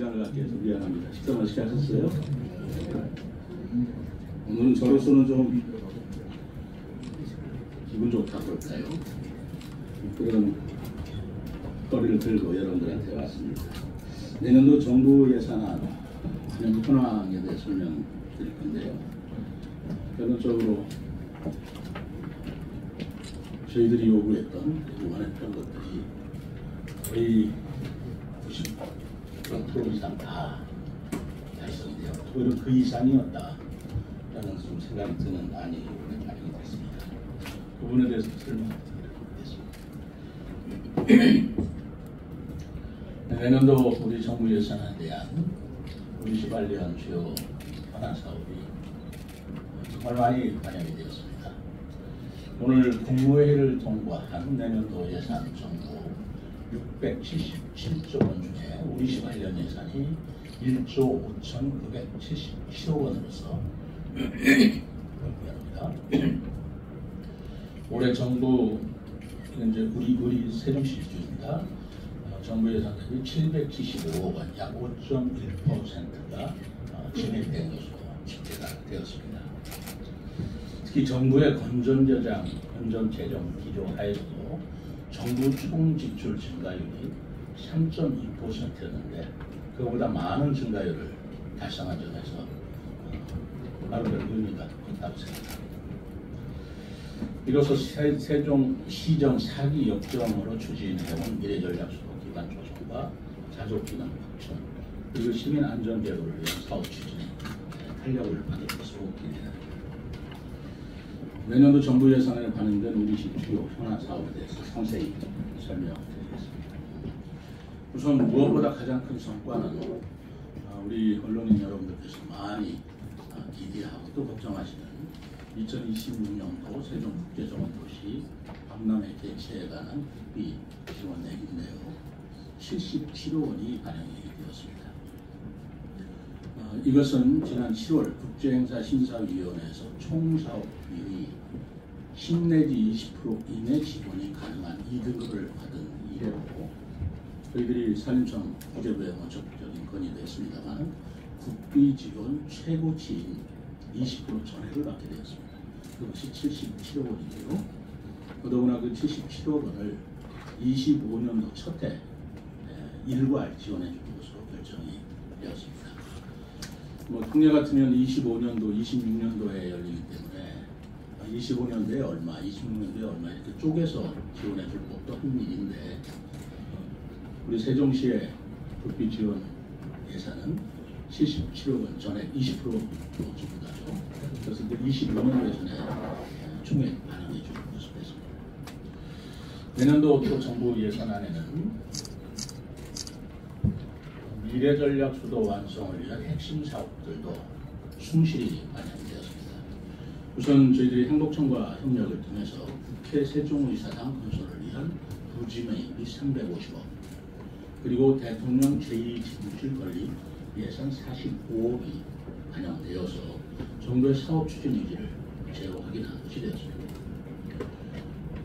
시간을 갖게 해서 미안합니다. 식사 맛있게 하셨어요? 오늘은 저로서는 좀 기분 좋다 그럴까요? 그런 거리를 들고 여러분들한테 왔습니다. 내년도 정부 예산안 현황에 대해 설명드릴 건데요. 결론적으로 저희들이 요구했던, 원했던 것들이 거의 90% 이상 다 달성이 되었고, 오히려 그 이상이었다라는 좀 생각이 드는 안이 이번에 발의가 됐습니다. 그 부분에 대해서 설명드리겠습니다. 내년도 우리 정부 예산에 대한 우리 시 관련 주요 현안 사업이 정말 많이 반영이 되었습니다. 오늘 국무회의를 통과한 내년도 예산 정부 677조 원 중에 우리 시 관련 예산이 1조 5,977억 원으로서 미안합니다. 올해 정부 이제 우리 세종시 기준입니다. 정부 예산 대비 775억 원, 약 5.1%가 진행된 것으로 집계가 되었습니다. 특히 정부의 건전재정 기조 하에서도 정부 총 지출 증가율이 3.2%였는데 그보다 많은 증가율을 달성한 점에서 나름대로 의미가 있다고 생각합니다. 이로써 세종시정 4기 역정으로 추진해온 미래전략수도 기반 조성과 자족기능 확충, 그리고 시민 안전 제도를 위한 사업 추진에 탄력을 받을 것으로 기대합니다. 내년도 정부 예산에 반영된 우리 시 주요 현안 사업에 대해서 상세히 설명드리겠습니다. 우선 무엇보다 가장 큰 성과는 우리 언론인 여러분들께서 많이 기대하고 또 걱정하시는 2026년도 세종국제정원도시 박람회 개최에 관한 국비 지원 내기인데요. 77억 원이 반영이 되었습니다. 이것은 지난 7월 국제행사심사위원회에서 총사업비의 10 내지 20% 이내 지원이 가능한 2등급을 받은 이래로 저희들이 산림청 구제부에 적극적인 건의도 했습니다만 국비 지원 최고치인 20% 전액을 받게 되었습니다. 그것이 77억 원이고요. 더더구나 그 77억 원을 25년도 첫해 일괄 지원해 주는 것으로 결정이 되었습니다. 통례 같으면 25년도, 26년도에 열리기 때문에 25년도에 얼마, 26년도에 얼마 이렇게 쪼개서 지원해 줄 것도 한 일인데 우리 세종시의 국비 지원 예산은 77억 원 전액 20%로 지불하죠. 그래서 25년 예산에 총액 반영해 줄 것으로 했습니다. 내년도 또 정부 예산안에는 미래전략 수도 완성을 위한 핵심 사업들도 충실히 반영되었습니다. 우선 저희들이 행복청과 협력을 통해서 국회 세종의사당 건설을 위한 부지매입이 350억, 그리고 대통령 제2집무실 건립 예산 45억이 반영되어서 정부의 사업 추진 의지를 제로 확인한 것이 되었습니다.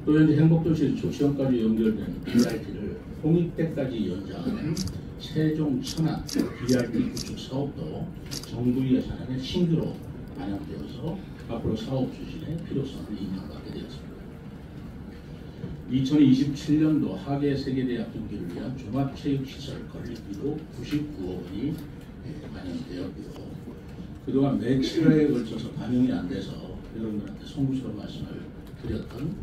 또 현재 행복도시 조치원까지 연결된 BRT를 홍익대까지 연장하는 세종 천안 BRT 구축 사업도 정부 예산안에 신규로 반영되어서 앞으로 사업 추진의 필요성을 인정받게 되었습니다. 2027년도 하계 세계대학 등기를 위한 종합체육시설 건립비도 99억 원이 반영되었고요. 그동안 매 7회에 걸쳐서 반영이 안 돼서 여러분들한테 송구스러운 말씀을 드렸던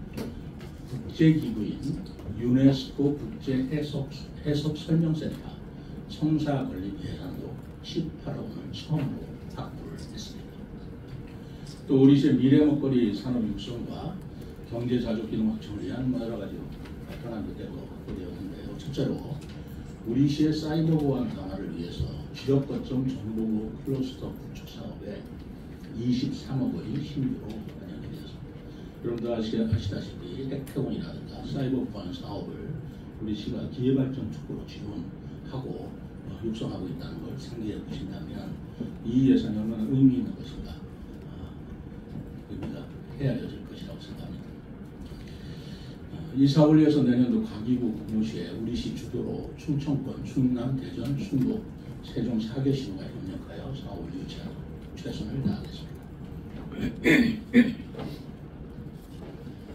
국제기구인 유네스코 국제해석설명센터 청사 건립 예산도 18억 원을 처음으로 확보를 했습니다. 또 우리 시의 미래 먹거리 산업 육성과 경제 자족 기능 확충을 위한 여러 가지 편한 것들도 확보되었는데요. 첫째로 우리 시의 사이버 보안 강화를 위해서 지역 거점 정보보 클러스터 구축 사업에 23억 원이 신규로 반영이 되었습니다. 여러분들 아시다시피 해태원이라든가 사이버 보안 사업을 우리 시가 기회발전 축으로 지원하고 육성하고 있다는 걸 상기해 보신다면 이 예산이 얼마나 의미 있는 것인가 의미가 헤아려질 것이라고 생각합니다. 이 사업을 위해서 내년도 가기구 국무시에 우리 시 주도로 충청권, 충남, 대전, 충북 세종 4개 시도가 협력하여 사업을 유치하도록 최선을 다하겠습니다.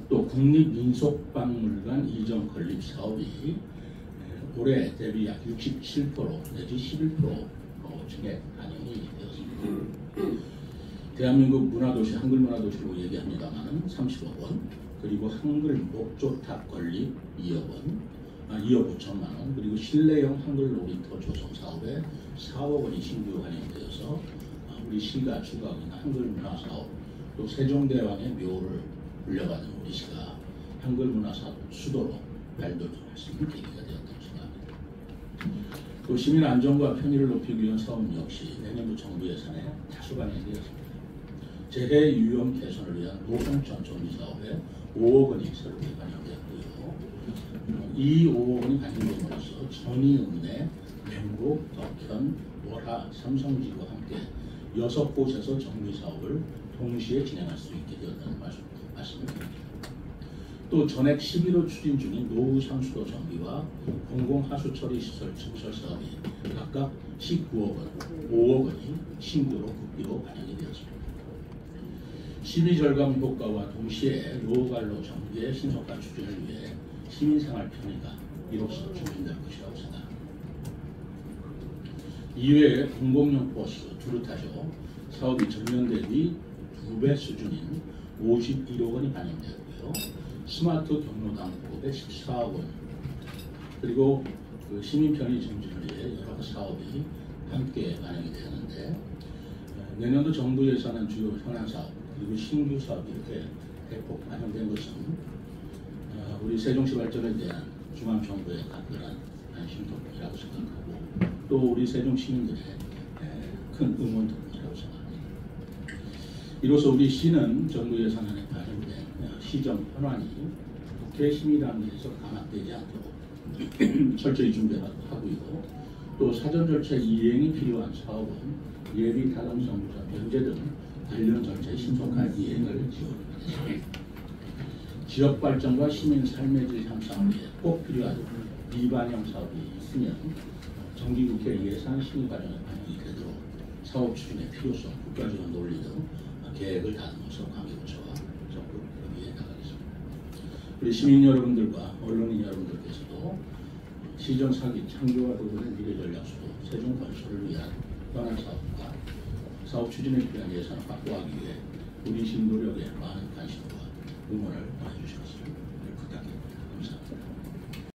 또 국립민속박물관 이전 건립 사업이 올해 대비 약 67% 내지 11% 증액 반영이 되었습니다. 대한민국 문화도시, 한글 문화도시로 얘기합니다만 30억 원, 그리고 한글 목조탑 건립 2억 5천만 원, 그리고 실내형 한글 놀이터 조성 사업에 4억 원이 신규 반영되어서 우리 시가 추가하고 있는 한글 문화 사업, 또 세종대왕의 묘를 물려받은 우리 시가 한글 문화 사업 수도로 발돋움할 수 있는 계기가 되었다고 생각합니다. 또 시민 안전과 편의를 높이기 위한 사업 역시 내년도 정부 예산에 다수 반영되었습니다. 재해 유형 개선을 위한 노동천 정비 사업에 5억 원이 새롭게 반영되었고요. 이 5억 원이 반영됨으로써 전이읍내, 맹국, 덕현, 월하, 삼성지구와 함께 6곳에서 정비 사업을 동시에 진행할 수 있게 되었다는 말씀을 드립니다. 또 전액 11호 추진 중인 노후 상수도 정비와 공공하수처리 시설 증설 사업이 각각 19억 원, 5억 원이 신규로 국비로 반영이 되었습니다. 시비 절감 효과와 동시에 로갈로 정비의 신속한 추진을 위해 시민생활 편의가 이로써 추진될 것이라고 생각합니다. 이외에 공공용 버스 두루타쇼 사업이 전년 대비 2배 수준인 51억 원이 반영되었고요. 스마트 경로당 공급에 14억 원, 그리고 그 시민 편의 증진을 위해 여러 사업이 함께 반영이 되었는데, 내년도 정부 예산안 주요 현안 사업 그리고 신규 사업이 이렇게 대폭 반영된 것은 우리 세종시 발전에 대한 중앙정부의 각별한 관심 덕분이라고 생각하고, 또 우리 세종 시민들의 큰 응원 덕분이라고 생각합니다. 이로써 우리 시는 정부 예산안에 반영된 시정 현안이 국회 심의단계에서 감압되지 않도록 철저히 준비하고요. 또 사전 절차 이행이 필요한 사업은 예비 타당성부자 변제 등 관련 절차의 신속한 이행을 지원하겠습니다. 지역 발전과 시민 삶의 질 향상을 위해 꼭 필요한 미반영 사업이 있으면 정기국회 예산 심의 과정에 반영이 되도록 사업 추진의 필요성, 국가지원 논리 등 계획을 다듬어서 관계부처와 적극 협의해 나가겠습니다. 우리 시민 여러분들과 언론인 여러분들께서도 시정 사기 창조와 도전의 미래 전략수도 세종 건설을 위한 현안 사업과 사업 추진에 필요한 예산을 확보하기 위해 우리 시 노력에 많은 관심과 응원을